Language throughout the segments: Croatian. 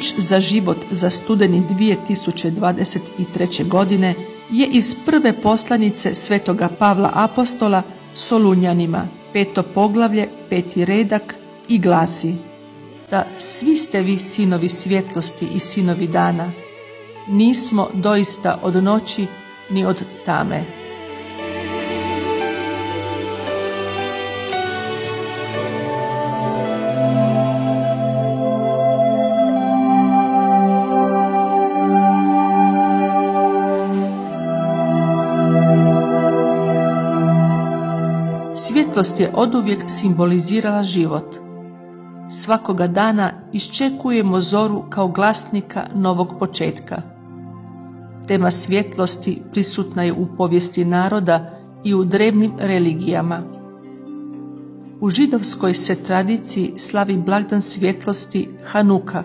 Riječ za život za studeni 2023. godine je iz prve poslanice Svetoga Pavla Apostola Solunjanima, 5. poglavlje, 5. redak i glasi: Da svi ste vi sinovi svjetlosti i sinovi dana, nismo doista od noći ni od tame. Svjetlost je oduvijek simbolizirala život. Svakoga dana iščekujemo zoru kao glasnika novog početka. Tema svjetlosti prisutna je u povijesti naroda i u drevnim religijama. U židovskoj se tradiciji slavi blagdan svjetlosti Hanuka.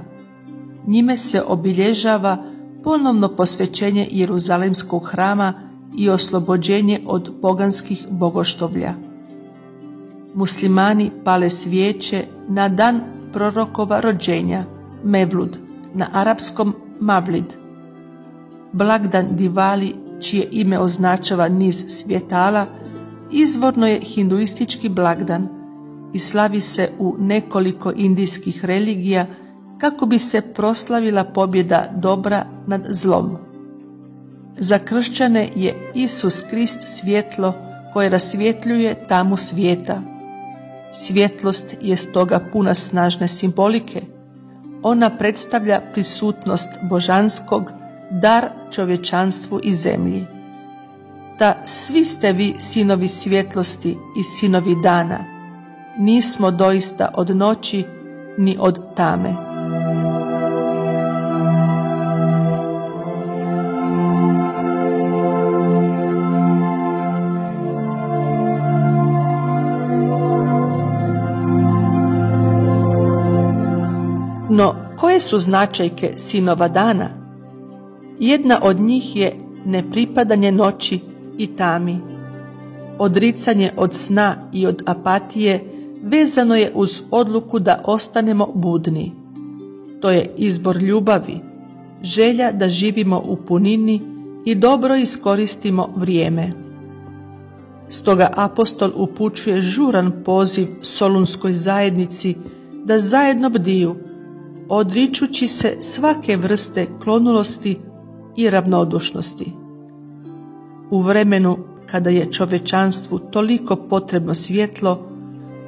Njime se obilježava ponovno posvećenje Jeruzalemskog hrama i oslobođenje od poganskih bogoštovlja. Muslimani pale svijeće na dan prorokova rođenja, Mevlud, na arapskom Mavlid. Blagdan Divali, čije ime označava niz svjetala, izvorno je hinduistički blagdan i slavi se u nekoliko indijskih religija kako bi se proslavila pobjeda dobra nad zlom. Za kršćane je Isus Krist svjetlo koje rasvjetljuje tamu svijeta. Svjetlost je stoga puna snažne simbolike. Ona predstavlja prisutnost božanskog, dar čovječanstvu i zemlji. Da svi ste vi sinovi svjetlosti i sinovi dana, nismo doista od noći ni od tame. No, koje su značajke sinova dana? Jedna od njih je nepripadanje noći i tami. Odricanje od sna i od apatije vezano je uz odluku da ostanemo budni. To je izbor ljubavi, želja da živimo u punini i dobro iskoristimo vrijeme. Stoga apostol upućuje žuran poziv solunskoj zajednici da zajedno bdiju, odričući se svake vrste klonulosti i ravnodušnosti. U vremenu kada je čovječanstvu toliko potrebno svjetlo,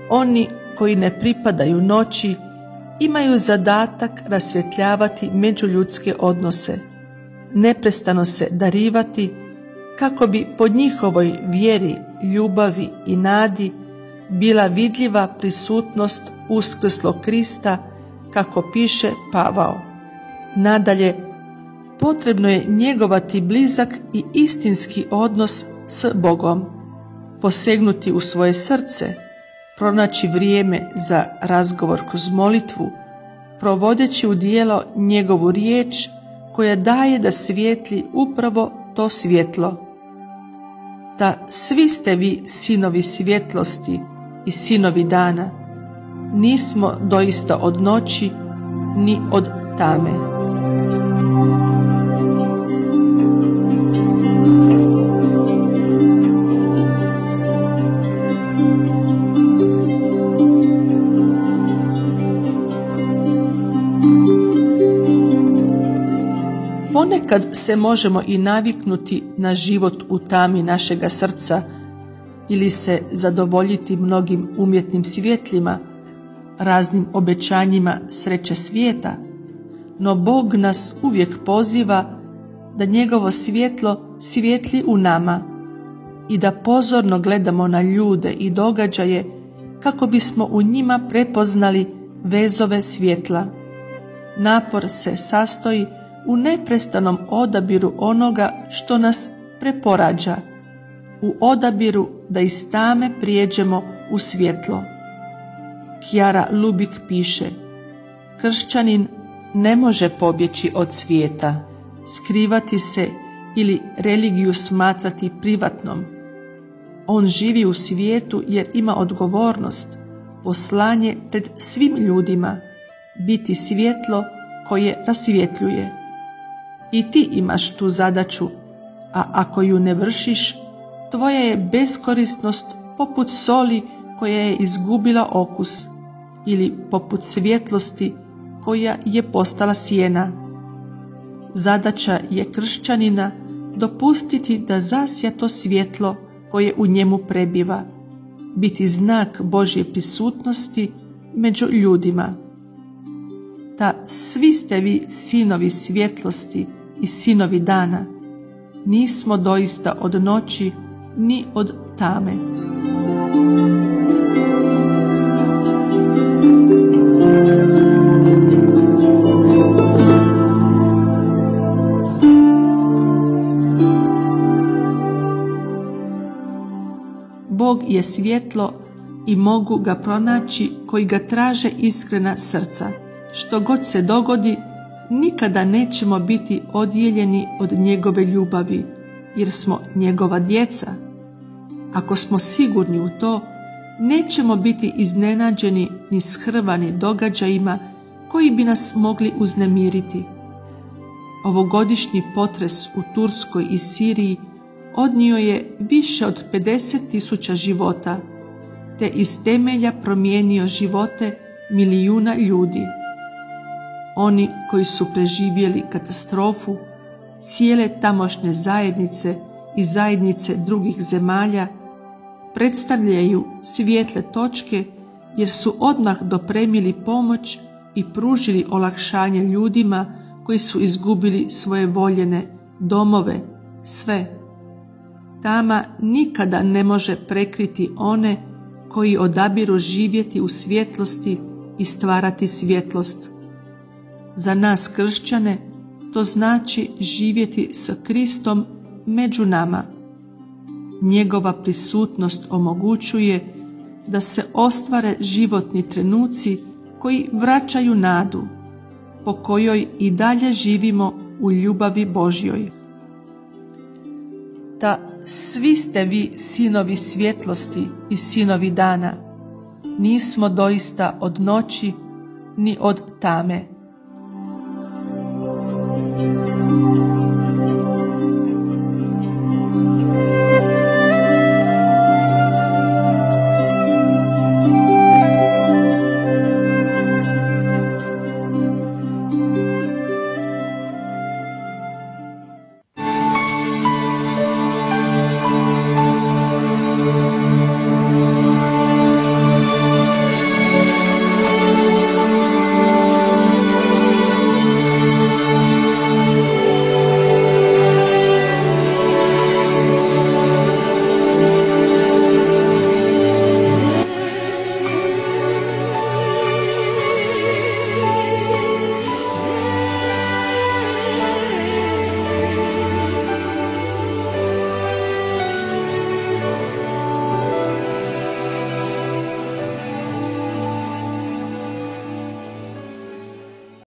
oni koji ne pripadaju noći imaju zadatak rasvjetljavati međuljudske odnose, neprestano se darivati kako bi po njihovoj vjeri, ljubavi i nadi bila vidljiva prisutnost uskrslog Krista, kako piše Pavao. Nadalje, potrebno je njegovati blizak i istinski odnos s Bogom, posegnuti u svoje srce, pronaći vrijeme za razgovor kroz molitvu, provodeći u djelo njegovu riječ koja daje da svijetli upravo to svjetlo. Da svi ste vi sinovi svjetlosti i sinovi dana, nismo doista od noći ni od tame. Ponekad se možemo i naviknuti na život u tami našega srca ili se zadovoljiti mnogim umjetnim svjetlima, raznim obećanjima sreće svijeta, no Bog nas uvijek poziva da njegovo svjetlo svijetli u nama i da pozorno gledamo na ljude i događaje kako bismo u njima prepoznali vezove svjetla. Napor se sastoji u neprestanom odabiru onoga što nas preporađa, u odabiru da iz tame prijeđemo u svjetlo. Chiara Lubich piše: kršćanin ne može pobjeći od svijeta, skrivati se ili religiju smatrati privatnom. On živi u svijetu jer ima odgovornost, poslanje pred svim ljudima, biti svjetlo koje rasvjetljuje. I ti imaš tu zadaću, a ako ju ne vršiš, tvoja je beskorisnost poput soli koja je izgubila okus ili poput svjetlosti koja je postala sjena. Zadaća je kršćanina dopustiti da zasja to svjetlo koje u njemu prebiva, biti znak Božje prisutnosti među ljudima. Ta svi ste vi sinovi svjetlosti i sinovi dana, nismo doista od noći ni od tame. Bog je svjetlo i mogu ga pronaći koji ga traže iskrena srca. Što god se dogodi, nikada nećemo biti odijeljeni od njegove ljubavi, jer smo njegova djeca. Ako smo sigurni u to, nećemo biti iznenađeni ni shrvani događajima koji bi nas mogli uznemiriti. Ovogodišnji potres u Turskoj i Siriji odnio je više od 50.000 života, te iz temelja promijenio živote milijuna ljudi. Oni koji su preživjeli katastrofu, cijele tamošnje zajednice i zajednice drugih zemalja, predstavljaju svijetle točke jer su odmah dopremili pomoć i pružili olakšanje ljudima koji su izgubili svoje voljene domove, sve. Tama nikada ne može prekriti one koji odabiru živjeti u svjetlosti i stvarati svjetlost. Za nas kršćane to znači živjeti sa Kristom među nama. Njegova prisutnost omogućuje da se ostvare životni trenuci koji vraćaju nadu, po kojoj i dalje živimo u ljubavi Božjoj. Ta svi ste vi sinovi svjetlosti i sinovi dana, nismo doista od noći ni od tame.